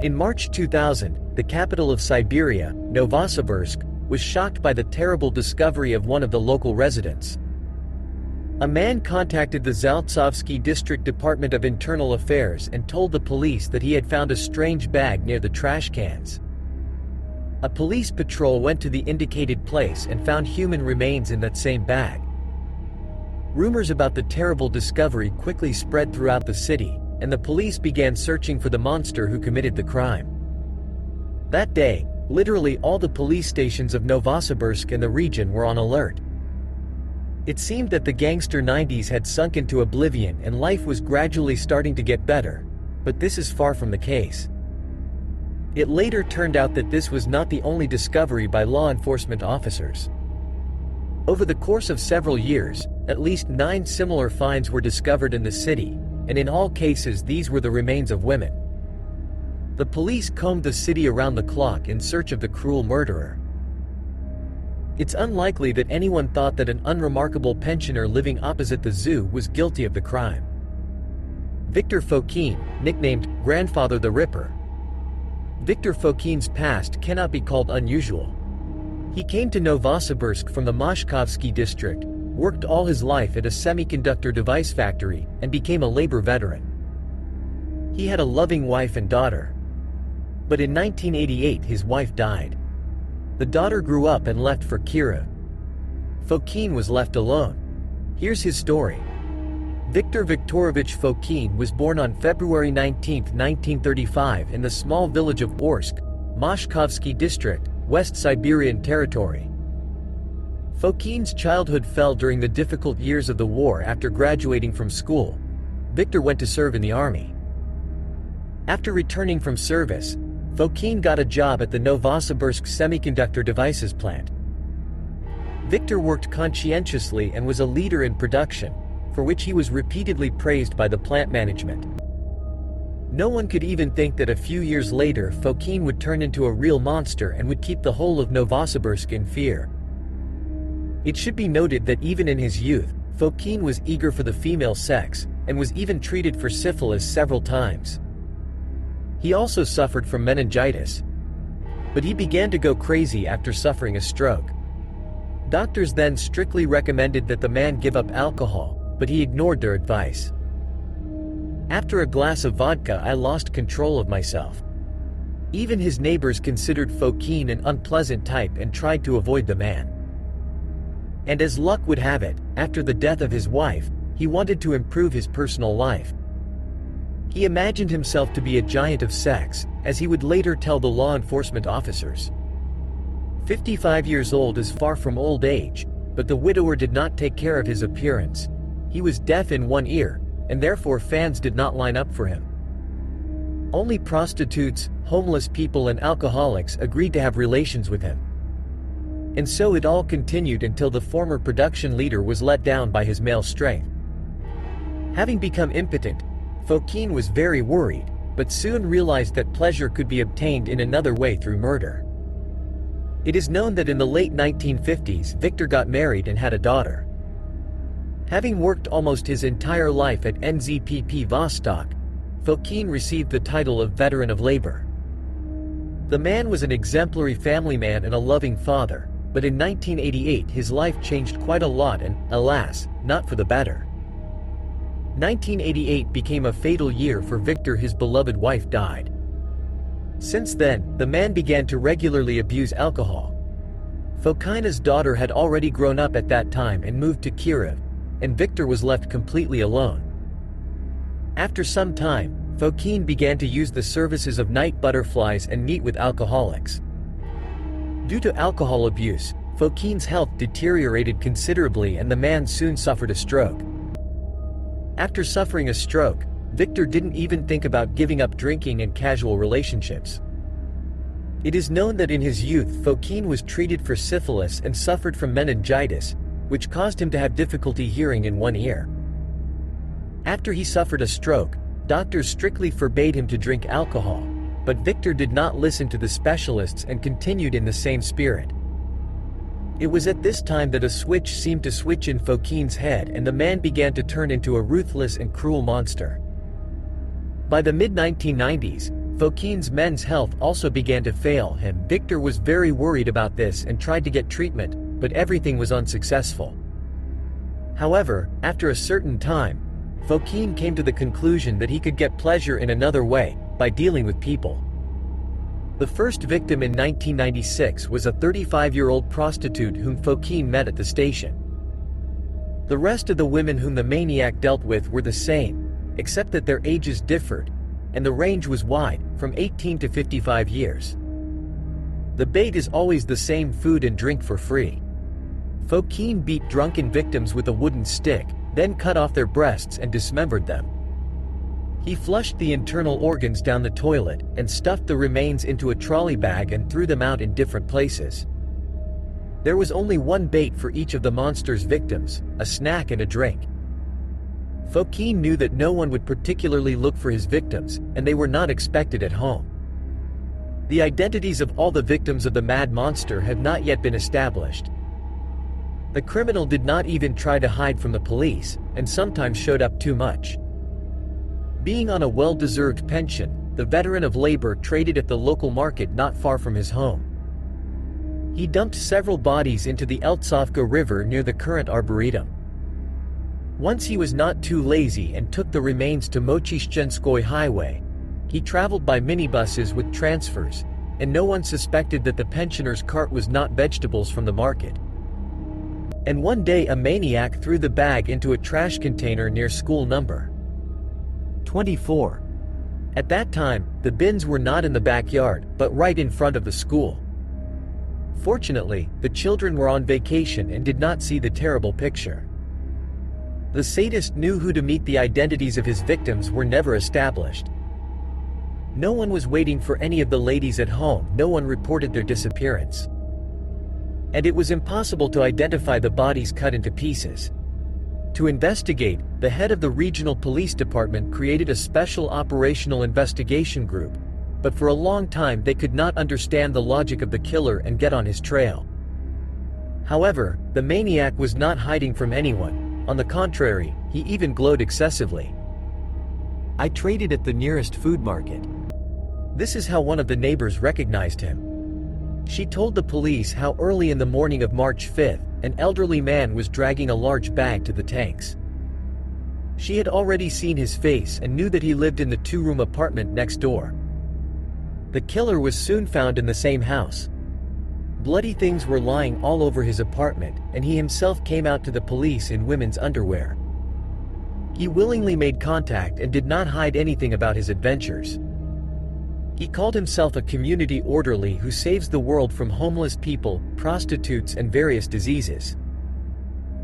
In March 2000, the capital of Siberia, Novosibirsk, was shocked by the terrible discovery of one of the local residents. A man contacted the Zaltsovsky District Department of Internal Affairs and told the police that he had found a strange bag near the trash cans. A police patrol went to the indicated place and found human remains in that same bag. Rumors about the terrible discovery quickly spread throughout the city, and the police began searching for the monster who committed the crime. That day, literally all the police stations of Novosibirsk and the region were on alert. It seemed that the gangster 90s had sunk into oblivion and life was gradually starting to get better, but this is far from the case. It later turned out that this was not the only discovery by law enforcement officers. Over the course of several years, at least 9 similar finds were discovered in the city, and in all cases these were the remains of women. The police combed the city around the clock in search of the cruel murderer. It's unlikely that anyone thought that an unremarkable pensioner living opposite the zoo was guilty of the crime. Viktor Fokin, nicknamed Grandfather the Ripper. Viktor Fokin's past cannot be called unusual. He came to Novosibirsk from the Mashkovsky district, worked all his life at a semiconductor device factory, and became a labor veteran. He had a loving wife and daughter. But in 1988 his wife died. The daughter grew up and left for Kyiv. Fokin was left alone. Here's his story. Viktor Viktorovich Fokin was born on February 19, 1935 in the small village of Orsk, Mashkovsky district, West Siberian territory. Fokin's childhood fell during the difficult years of the war. After graduating from school, Viktor went to serve in the army. After returning from service, Fokin got a job at the Novosibirsk semiconductor devices plant. Viktor worked conscientiously and was a leader in production, for which he was repeatedly praised by the plant management. No one could even think that a few years later Fokin would turn into a real monster and would keep the whole of Novosibirsk in fear. It should be noted that even in his youth, Fokin was eager for the female sex, and was even treated for syphilis several times. He also suffered from meningitis. But he began to go crazy after suffering a stroke. Doctors then strictly recommended that the man give up alcohol, but he ignored their advice. After a glass of vodka I lost control of myself. Even his neighbors considered Fokin an unpleasant type and tried to avoid the man. And as luck would have it, after the death of his wife, he wanted to improve his personal life. He imagined himself to be a giant of sex, as he would later tell the law enforcement officers. 55 years old is far from old age, but the widower did not take care of his appearance. He was deaf in one ear, and therefore fans did not line up for him. Only prostitutes, homeless people and alcoholics agreed to have relations with him. And so it all continued until the former production leader was let down by his male strength. Having become impotent, Fokin was very worried, but soon realized that pleasure could be obtained in another way through murder. It is known that in the late 1950s Viktor got married and had a daughter. Having worked almost his entire life at NZPP Vostok, Fokin received the title of Veteran of Labor. The man was an exemplary family man and a loving father, but in 1988 his life changed quite a lot and, alas, not for the better. 1988 became a fatal year for Viktor. His beloved wife died. Since then, the man began to regularly abuse alcohol. Fokin's daughter had already grown up at that time and moved to Kyiv, and Viktor was left completely alone. After some time, Fokin began to use the services of night butterflies and meet with alcoholics. Due to alcohol abuse, Fokin's health deteriorated considerably and the man soon suffered a stroke. After suffering a stroke, Viktor didn't even think about giving up drinking and casual relationships. It is known that in his youth Fokin was treated for syphilis and suffered from meningitis, which caused him to have difficulty hearing in one ear. After he suffered a stroke, doctors strictly forbade him to drink alcohol, but Viktor did not listen to the specialists and continued in the same spirit. It was at this time that a switch seemed to switch in Fokin's head and the man began to turn into a ruthless and cruel monster. By the mid-1990s, Fokin's men's health also began to fail him. Victor was very worried about this and tried to get treatment, but everything was unsuccessful. However, after a certain time, Fokin came to the conclusion that he could get pleasure in another way, by dealing with people. The first victim in 1996 was a 35-year-old prostitute whom Fokin met at the station. The rest of the women whom the maniac dealt with were the same, except that their ages differed, and the range was wide, from 18 to 55 years. The bait is always the same: food and drink for free. Fokin beat drunken victims with a wooden stick, then cut off their breasts and dismembered them. He flushed the internal organs down the toilet and stuffed the remains into a trolley bag and threw them out in different places. There was only one bait for each of the monster's victims: a snack and a drink. Fokin knew that no one would particularly look for his victims, and they were not expected at home. The identities of all the victims of the mad monster have not yet been established. The criminal did not even try to hide from the police, and sometimes showed up too much. Being on a well-deserved pension, the veteran of labor traded at the local market not far from his home. He dumped several bodies into the Eltsovka River near the current arboretum. Once he was not too lazy and took the remains to Mochishchenskoy Highway. He traveled by minibuses with transfers, and no one suspected that the pensioner's cart was not vegetables from the market. And one day a maniac threw the bag into a trash container near school number 24. At that time, the bins were not in the backyard, but right in front of the school. Fortunately, the children were on vacation and did not see the terrible picture. The sadist knew who to meet. The identities of his victims were never established. No one was waiting for any of the ladies at home. No one reported their disappearance. And it was impossible to identify the bodies cut into pieces. To investigate, the head of the regional police department created a special operational investigation group, but for a long time they could not understand the logic of the killer and get on his trail. However, the maniac was not hiding from anyone. On the contrary, he even glowed excessively. I traded at the nearest food market. This is how one of the neighbors recognized him. She told the police how early in the morning of March 5th, an elderly man was dragging a large bag to the tanks. She had already seen his face and knew that he lived in the two-room apartment next door. The killer was soon found in the same house. Bloody things were lying all over his apartment, and he himself came out to the police in women's underwear. He willingly made contact and did not hide anything about his adventures. He called himself a community orderly who saves the world from homeless people, prostitutes, and various diseases.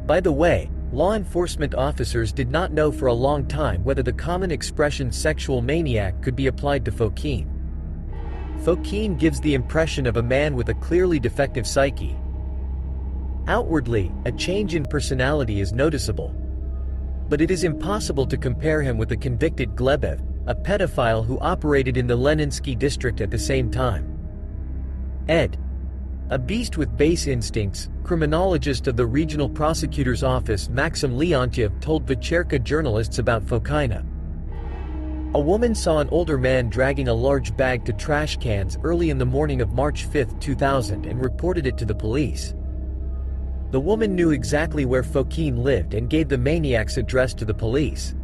By the way, law enforcement officers did not know for a long time whether the common expression sexual maniac could be applied to Fokin. Fokin gives the impression of a man with a clearly defective psyche. Outwardly, a change in personality is noticeable. But it is impossible to compare him with the convicted Glebev, a pedophile who operated in the Leninsky district at the same time. Ed. A beast with base instincts, criminologist of the regional prosecutor's office Maxim Leontiev told Vecherka journalists about Fokina. A woman saw an older man dragging a large bag to trash cans early in the morning of March 5, 2000 and reported it to the police. The woman knew exactly where Fokin lived and gave the maniac's address to the police.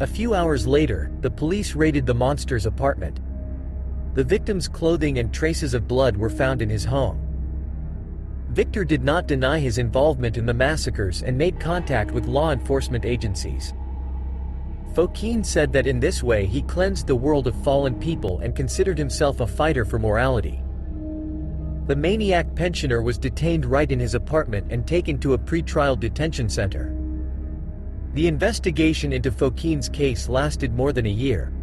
A few hours later, the police raided the monster's apartment. The victim's clothing and traces of blood were found in his home. Victor did not deny his involvement in the massacres and made contact with law enforcement agencies. Fokin said that in this way he cleansed the world of fallen people and considered himself a fighter for morality. The maniac pensioner was detained right in his apartment and taken to a pre-trial detention center. The investigation into Fokin's case lasted more than a year.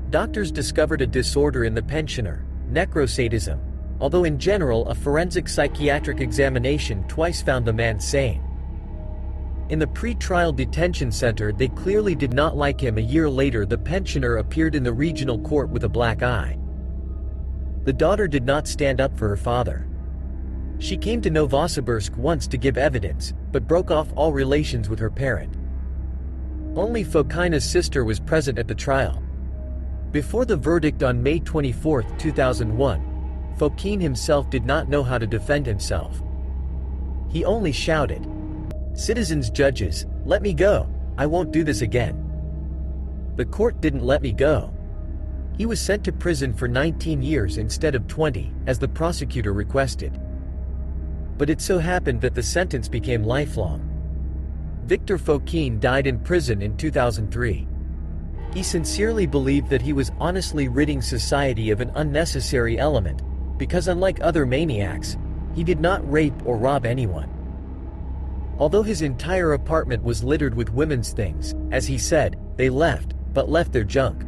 Doctors discovered a disorder in the pensioner, necrosadism, although in general a forensic psychiatric examination twice found the man sane. In the pre-trial detention center they clearly did not like him. A year later the pensioner appeared in the regional court with a black eye. The daughter did not stand up for her father. She came to Novosibirsk once to give evidence, but broke off all relations with her parent. Only Fokina's sister was present at the trial. Before the verdict on May 24, 2001, Fokine himself did not know how to defend himself. He only shouted, "Citizens, judges, let me go. I won't do this again." The court didn't let me go. He was sent to prison for 19 years instead of 20, as the prosecutor requested. But it so happened that the sentence became lifelong. Victor Fokine died in prison in 2003. He sincerely believed that he was honestly ridding society of an unnecessary element, because unlike other maniacs, he did not rape or rob anyone. Although his entire apartment was littered with women's things, as he said, they left, but left their junk.